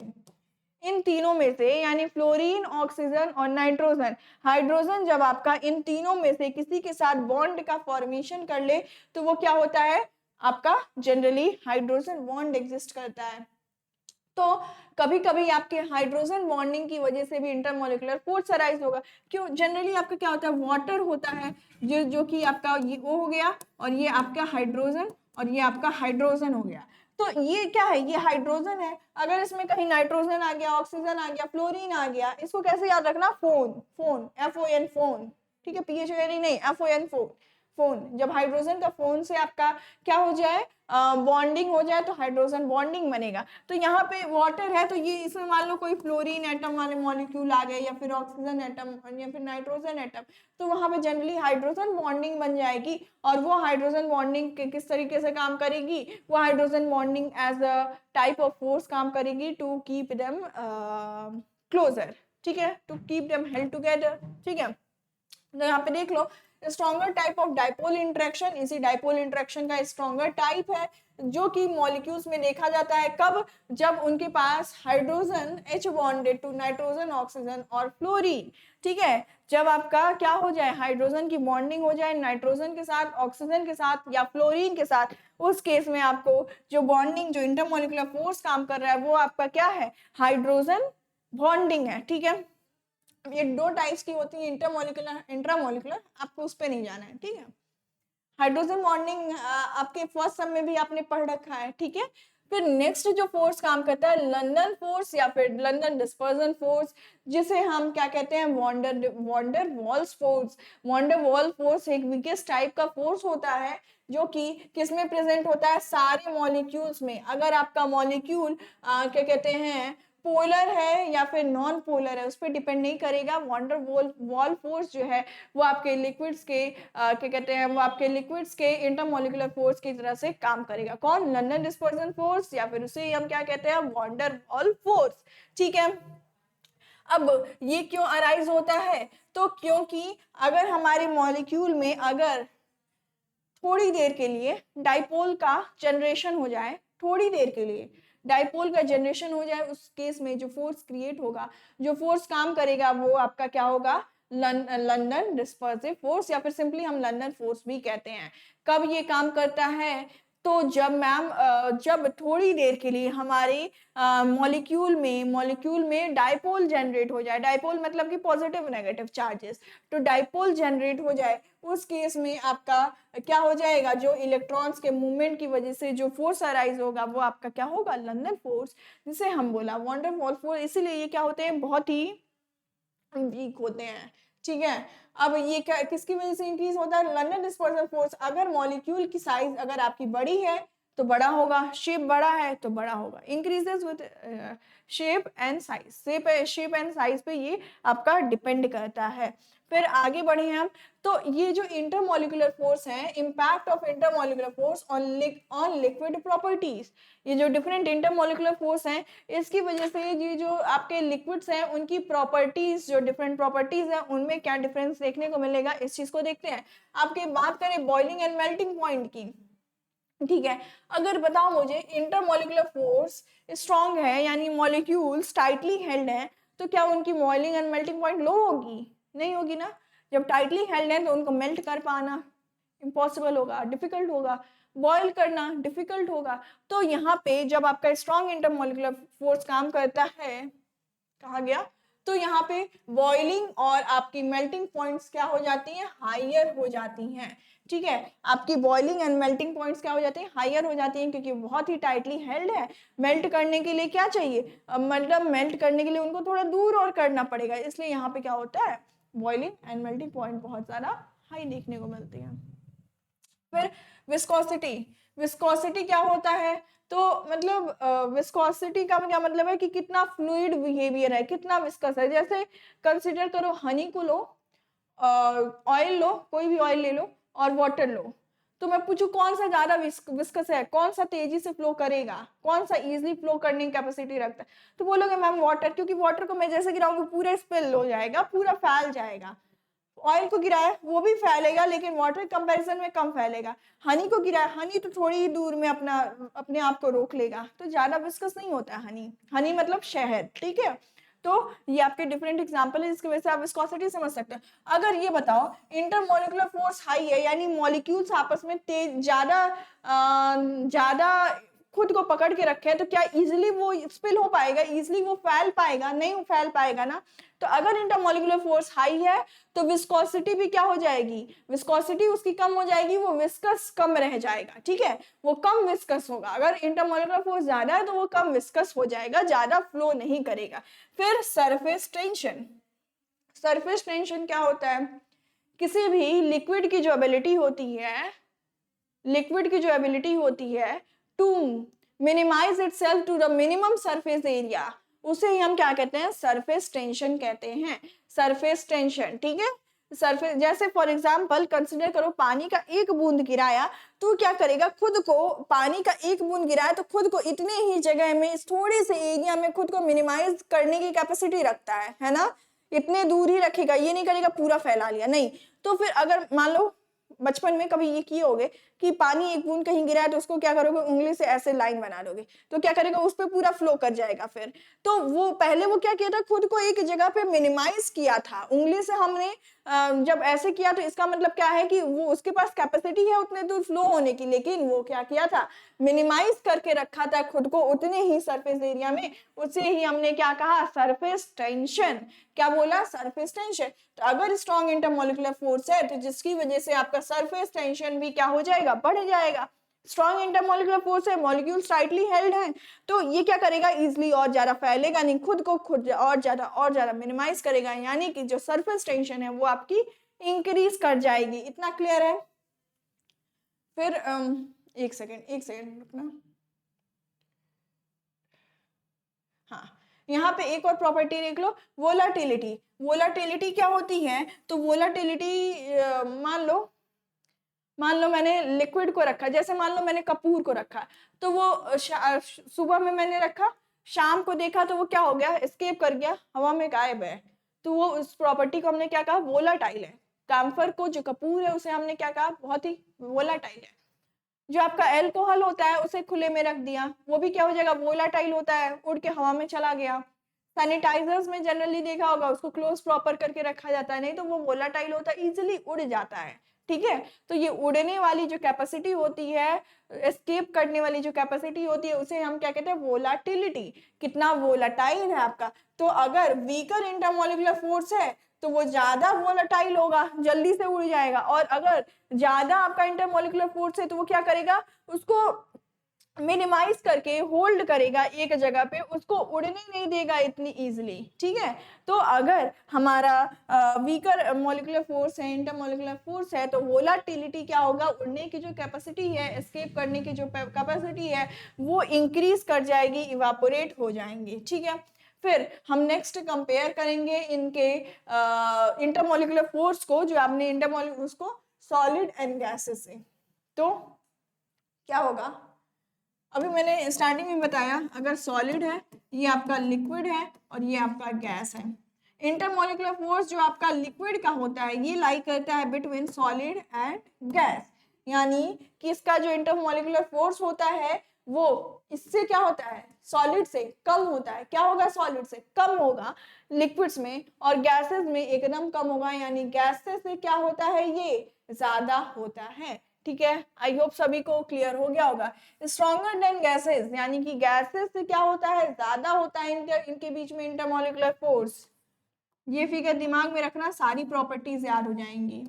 इन तीनों में से यानी फ्लोरीन, ऑक्सीजन और नाइट्रोजन, हाइड्रोजन जब आपका इन तीनों में से किसी के साथ बॉन्ड का फॉर्मेशन कर ले, तो वो क्या होता है, आपका जनरली हाइड्रोजन बॉन्ड एग्जिस्ट करता है। तो कभी कभी आपके हाइड्रोजन बॉन्डिंग की वजह से भी इंटरमॉलिक्यूलर फोर्स अराइज होगा। क्यों, जनरली आपका क्या होता है, वाटर होता है जो कि आपका ये O हो गया, और ये आपका हाइड्रोजन, और ये आपका हाइड्रोजन हो गया। तो ये क्या है, ये हाइड्रोजन है, अगर इसमें कहीं नाइट्रोजन आ गया, ऑक्सीजन आ गया, फ्लोरीन आ गया, इसको कैसे याद रखना, फोन FON फोन। ठीक है, PHONE नहीं, FON फोन। जब हाइड्रोजन का फोन से आपका क्या हो जाए, बॉन्डिंग हो जाए, तो हाइड्रोजन बॉन्डिंग बनेगा। तो यहाँ पे वाटर है, तो ये इसमें मान लो कोई फ्लोरीन एटम वाले मॉलिक्यूल आ गए, या फिर ऑक्सीजन एटम, या फिर नाइट्रोजन एटम, तो वहां पे जनरली हाइड्रोजन बॉन्डिंग बन जाएगी। और वो हाइड्रोजन बॉन्डिंग किस तरीके से काम करेगी, वो hydrogen bonding as a type of force काम करेगी टू कीप देम क्लोजर। ठीक है, to keep them held together. ठीक है, तो यहाँ पे देख लो, stronger type of dipole interaction, इसी डाइपोल इंटरेक्शन का स्ट्रॉन्गर टाइप है, जो कि मॉलिक्यूल्स में देखा जाता है। कब, जब उनके पास hydrogen H bonded to nitrogen, oxygen और फ्लोरीन। ठीक है, जब आपका क्या हो जाए, हाइड्रोजन की बॉन्डिंग हो जाए नाइट्रोजन के साथ, ऑक्सीजन के साथ या फ्लोरीन के साथ, उस केस में आपको जो बॉन्डिंग, जो इंटरमॉलिक्यूलर फोर्स काम कर रहा है, वो आपका क्या है, हाइड्रोजन बॉन्डिंग है। ठीक है, ये दो टाइप्स की होती है, इंटरमॉलिक्यूलर इंट्रामॉलिक्यूलर, आपको उस पे नहीं जाना है। ठीक है, हाइड्रोजन बॉन्डिंग आपके फर्स्ट सेम में भी आपने पढ़ रखा है। ठीक है, फिर नेक्स्ट जो फोर्स काम करता है लंदन फोर्स या फिर लंदन डिस्पर्जन फोर्स, जिसे हम क्या कहते हैं van der Waals force. Van der Waal force एक वीकेस्ट टाइप का फोर्स होता है जो कि किसमें प्रेजेंट होता है, सारे मॉलिक्यूल्स में। अगर आपका मॉलिक्यूल क्या कहते हैं पोलर है या फिर नॉन पोलर है उस पर डिपेंड नहीं करेगा। वॉन्डर वॉल फोर्स जो है वो आपके लिक्विड्स के क्या कहते हैं वो आपके लिक्विड्स के इंटरमोलिकुलर फोर्स की तरह से काम करेगा। कौन, लंदन डिस्पर्जन फोर्स या फिर उसे हम क्या कहते हैं वॉन्डर वॉल फोर्स। ठीक है, अब ये क्यों अराइज होता है, तो क्योंकि अगर हमारे मॉलिक्यूल में अगर थोड़ी देर के लिए डाइपोल का जनरेशन हो जाए, थोड़ी देर के लिए डाइपोल का जनरेशन हो जाए, उस केस में जो फोर्स क्रिएट होगा, जो फोर्स काम करेगा वो आपका क्या होगा, लंदन डिस्पर्सिव फोर्स या फिर सिंपली हम लंदन फोर्स भी कहते हैं। कब ये काम करता है, तो जब मैम जब थोड़ी देर के लिए हमारे मॉलिक्यूल में डाइपोल जनरेट हो जाए, डाइपोल मतलब कि पॉजिटिव नेगेटिव चार्जेस, तो डाइपोल जनरेट हो जाए उस केस में आपका क्या हो जाएगा, जो इलेक्ट्रॉन्स के मूवमेंट की वजह से जो फोर्स अराइज होगा वो आपका क्या होगा, लंदन फोर्स, जिसे हम बोला वॉन्डर वॉल फोर्स। इसीलिए ये क्या होते हैं, बहुत ही वीक होते हैं। ठीक है, अब ये क्या किसकी वजह से इंक्रीज होता है, लंदन डिस्पर्सल फोर्स। अगर मॉलिक्यूल की साइज अगर आपकी बड़ी है तो बड़ा होगा, शेप बड़ा है तो बड़ा होगा, increases with shape and size, shape and size पे ये आपका डिपेंड करता है। फिर आगे बढ़े हम, तो ये जो इंटरमोलिकुलर फोर्स है, impact of intermolecular force on liquid properties, ये जो डिफरेंट इंटरमोलिकुलर फोर्स हैं इसकी वजह से ये जो आपके लिक्विड्स हैं उनकी प्रॉपर्टीज, जो डिफरेंट प्रॉपर्टीज हैं उनमें क्या डिफरेंस देखने को मिलेगा, इस चीज को देखते हैं। आपकी बात करें बॉइलिंग एंड मेल्टिंग पॉइंट की, ठीक है, अगर बताओ मुझे इंटरमोलिकुलर फोर्स स्ट्रॉन्ग है यानी मॉलिक्यूल्स टाइटली हेल्ड हैं, तो क्या उनकी बॉइलिंग एंड मेल्टिंग पॉइंट लो होगी, नहीं होगी ना। जब टाइटली हेल्ड है तो उनको मेल्ट कर पाना इम्पॉसिबल होगा, डिफिकल्ट होगा, बॉयल करना डिफिकल्ट होगा। तो यहाँ पे जब आपका स्ट्रॉन्ग इंटरमोलिकुलर फोर्स काम करता है, कहा गया, तो यहाँ पे बॉइलिंग और आपकी मेल्टिंग पॉइंट्स क्या हो जाती हैं, हायर हो जाती हैं। ठीक है, आपकी बॉइलिंग एंड मेल्टिंग पॉइंट्स क्या हो जाती हैं, हायर हो जाती हैं, क्योंकि बहुत ही टाइटली हेल्ड है। मेल्ट करने के लिए क्या चाहिए, मतलब मेल्ट करने के लिए उनको थोड़ा दूर और करना पड़ेगा, इसलिए यहाँ पे क्या होता है, बॉइलिंग एंड मेल्टिंग पॉइंट बहुत ज्यादा हाई देखने को मिलती है। फिर विस्कोसिटी, विस्कोसिटी क्या होता है, तो मतलब विस्कोसिटी का क्या मतलब है कि कितना फ्लूइड बिहेवियर है, कितना विस्कस है। जैसे कंसिडर करो हनी को लो, ऑयल लो, कोई भी ऑयल ले लो और वाटर लो, तो मैं पूछूं कौन सा ज्यादा विस्कस है, कौन सा तेजी से फ्लो करेगा, कौन सा इजीली फ्लो करने की कैपेसिटी रखता है, तो बोलोगे मैम वाटर, क्योंकि वाटर को मैं जैसे गिराऊंगी पूरा स्पिल हो जाएगा, पूरा फैल जाएगा। ऑयल को गिराया वो भी फैलेगा लेकिन वाटर कंपैरिजन में कम फैलेगा। हनी को गिराया, हनी तो थोड़ी ही दूर में अपने आप को रोक लेगा, तो ज्यादा विस्कस नहीं होता हनी, हनी मतलब शहद। ठीक है, तो ये आपके डिफरेंट एग्जांपल है जिसकी वजह से आप विस्कोसिटी समझ सकते हैं। अगर ये बताओ इंटरमोलिकुलर फोर्स हाई है यानी मॉलिक्यूल्स आपस में तेज ज्यादा खुद को पकड़ के रखे हैं, तो क्या इजीली वो स्पिल हो पाएगा, इजीली वो फैल पाएगा, नहीं फैल पाएगा ना। तो अगर इंटरमोलिकुलर फोर्स हाई है तो विस्कोसिटी भी क्या हो जाएगी, विस्कोसिटी उसकी कम हो जाएगी, वो विस्कस कम रह जाएगा। ठीक है, वो कम विस्कस होगा। अगर इंटरमोलिकुलर फोर्स ज्यादा है तो वो कम विस्कस हो जाएगा, ज्यादा फ्लो नहीं करेगा। फिर सरफेस टेंशन, सरफेस टेंशन क्या होता है, किसी भी लिक्विड की जो एबिलिटी होती है, लिक्विड की जो एबिलिटी होती है to minimize itself to the minimum surface area, उसे ही हम क्या कहते हैं, सरफेस टेंशन कहते हैं, सरफेस टेंशन। ठीक है, सरफेस, जैसे फॉर एग्जांपल कंसीडर करो पानी का एक बूंद गिराया, तो क्या करेगा, खुद को पानी का एक बूंद गिराया तो खुद को इतने ही जगह में, इस थोड़े से एरिया में खुद को मिनिमाइज करने की कैपेसिटी रखता है ना, इतने दूर ही रखेगा, ये नहीं करेगा पूरा फैला लिया, नहीं। तो फिर अगर मान लो बचपन में कभी ये किए होगे कि पानी एक बूंद कहीं गिरा है तो उसको क्या करोगे, उंगली से ऐसे लाइन बना लोगे, तो क्या करेगा, उस पर पूरा फ्लो कर जाएगा। फिर तो वो पहले वो क्या किया था, खुद को एक जगह पे मिनिमाइज किया था, उंगली से हमने जब ऐसे किया तो इसका मतलब क्या है कि वो उसके पास कैपेसिटी है उतने दूर फ्लो होने की, लेकिन वो क्या किया था, मिनिमाइज करके रखा था खुद को उतने ही सरफेस एरिया में, उसे ही हमने क्या कहा, सरफेस टेंशन। क्या बोला, सरफेस टेंशन। तो अगर स्ट्रॉन्ग इंटरमोलिकुलर फोर्स है तो जिसकी वजह से आपका सरफेस टेंशन भी क्या हो जाएगा, बढ़ जाएगा। स्ट्रॉन्ग इंटरमोलिकुलर फोर्स है, मॉलिक्यूल्स टाइटली हेल्ड हैं, तो ये क्या करेगा, इजिली और ज्यादा फैलेगा नहीं, खुद को खुद और ज्यादा मिनिमाइज करेगा, यानी कि जो सरफेस टेंशन है वो आपकी इंक्रीज कर जाएगी। इतना क्लियर है? फिर एक सेकेंड रुकना। हाँ, यहाँ पे एक और प्रॉपर्टी देख लो, वोलाटिलिटी। वोलाटिलिटी क्या होती है, तो वोलाटिलिटी मान लो मैंने लिक्विड को रखा, जैसे मान लो मैंने कपूर को रखा, तो वो सुबह में मैंने रखा, शाम को देखा तो वो क्या हो गया, एस्केप कर गया, हवा में गायब है, तो वो उस प्रॉपर्टी को हमने क्या कहा, वोलाटाइल है। कैम्फर को, जो कपूर है, उसे हमने क्या कहा, बहुत ही वोलाटाइल है। जो आपका एल्कोहल होता है उसे खुले में रख दिया, वो भी क्या हो जाएगा, वोलाटाइल होता है, उड़ के हवा में चला गया। सैनिटाइजर्स में जनरली देखा होगा, उसको क्लोज प्रॉपर करके रखा जाता है, नहीं तो वो वोलाटाइल होता है, इजिली उड़ जाता है। ठीक है, तो ये उड़ने वाली जो कैपेसिटी होती है, एस्केप करने वाली जो कैपेसिटी होती है, उसे हम क्या कहते हैं, वोलाटिलिटी। कितना वोलाटाइल है आपका। तो अगर वीकर इंटरमोलिकुलर फोर्स है तो वो ज्यादा वोलाटाइल होगा, जल्दी से उड़ जाएगा, और अगर ज्यादा आपका इंटरमोलिकुलर फोर्स है तो वो क्या करेगा, उसको मिनिमाइज करके होल्ड करेगा एक जगह पे, उसको उड़ने नहीं देगा इतनी इजीली। ठीक है, तो अगर हमारा वीकर मॉलिक्यूलर फोर्स है, इंटरमोलिकुलर फोर्स है, तो वोलाटिलिटी क्या होगा, उड़ने की जो कैपेसिटी है, एस्केप करने की जो कैपेसिटी है, वो इंक्रीज कर जाएगी, इवापोरेट हो जाएंगे। ठीक है, फिर हम नेक्स्ट कंपेयर करेंगे इनके इंटरमोलिकुलर फोर्स को, जो आपने इंटरमोलिकुलर उसको सॉलिड एंड गैसेस से। तो क्या होगा, अभी मैंने स्टार्टिंग में बताया, अगर सॉलिड है, ये आपका लिक्विड है और ये आपका गैस है। इंटरमोलिकुलर फोर्स जो आपका लिक्विड का होता है, ये लाई करता है बिटवीन सॉलिड एंड गैस, यानी कि इसका जो इंटरमोलिकुलर फोर्स होता है वो इससे क्या होता है, सॉलिड से कम होता है। क्या होगा, सॉलिड से कम होगा लिक्विड्स में, और गैसेस में एकदम कम होगा, यानी गैसेस से क्या होता है, ये ज्यादा होता है। ठीक है, आई होप सभी को क्लियर हो गया होगा। स्ट्रॉन्गर देन गैसेस, यानी कि गैसेस से क्या होता है, ज्यादा होता है इनके बीच में इंटरमोलिकुलर फोर्स। ये फिगर दिमाग में रखना, सारी प्रॉपर्टीज याद हो जाएंगी।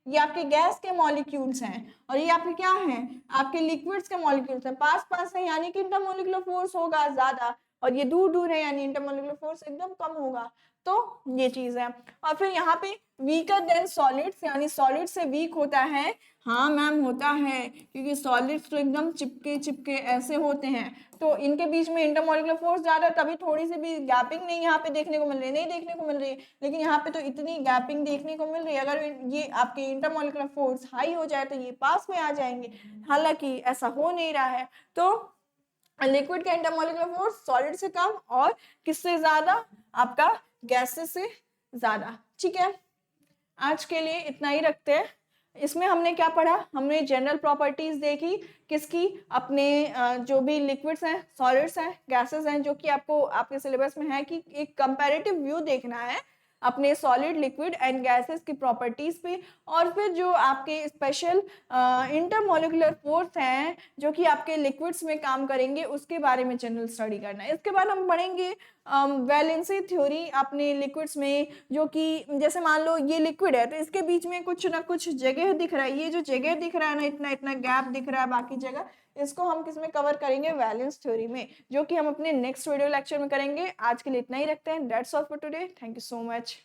ये आपके गैस के मॉलिक्यूल्स हैं और ये आपके क्या हैं, आपके लिक्विड्स के मॉलिक्यूल्स हैं। पास पास है यानी कि इंटरमोलिकुलर फोर्स होगा ज्यादा, और ये दूर दूर है यानी इंटरमोलिकुलर फोर्स एकदम कम होगा। तो ये चीज है। और फिर यहाँ पे वीकर देन सॉलिड्स, यानी सॉलिड से वीक होता है। हाँ मैम होता है, क्योंकि सॉलिड्स तो एकदम चिपके चिपके ऐसे होते हैं, तो इनके बीच में इंटरमोलिकुलर फोर्स ज्यादा, तभी थोड़ी सी भी गैपिंग नहीं यहाँ पे देखने को मिल रही, नहीं देखने को मिल रही है। लेकिन यहाँ पे तो इतनी गैपिंग देखने को मिल रही है। अगर ये आपके इंटरमोलिकुलर फोर्स हाई हो जाए तो ये पास में आ जाएंगे, हालांकि ऐसा हो नहीं रहा है। तो लिक्विड का इंटरमोलिकुलर फोर्स सॉलिड से कम, और किससे ज्यादा, आपका गैसेस से ज्यादा। ठीक है, आज के लिए इतना ही रखते हैं। इसमें हमने क्या पढ़ा, हमने जनरल प्रॉपर्टीज देखी किसकी, अपने जो भी लिक्विड्स हैं, सॉलिड्स हैं, गैसेस हैं, जो कि आपको आपके सिलेबस में है कि एक कंपैरेटिव व्यू देखना है अपने सॉलिड, लिक्विड एंड गैसेस की प्रॉपर्टीज पे। और फिर जो आपके स्पेशल इंटरमोलिकुलर फोर्स हैं जो कि आपके लिक्विड्स में काम करेंगे, उसके बारे में जनरल स्टडी करना है। इसके बाद हम पढ़ेंगे वैलेंसी थ्योरी अपने लिक्विड्स में, जो कि जैसे मान लो ये लिक्विड है तो इसके बीच में कुछ ना कुछ जगह दिख रहा है, ये जो जगह दिख रहा है ना, इतना इतना गैप दिख रहा है बाकी जगह, इसको हम किस में कवर करेंगे, वैलेंस थ्योरी में, जो कि हम अपने नेक्स्ट वीडियो लेक्चर में करेंगे। आज के लिए इतना ही रखते हैं। That's all for today, thank you so much.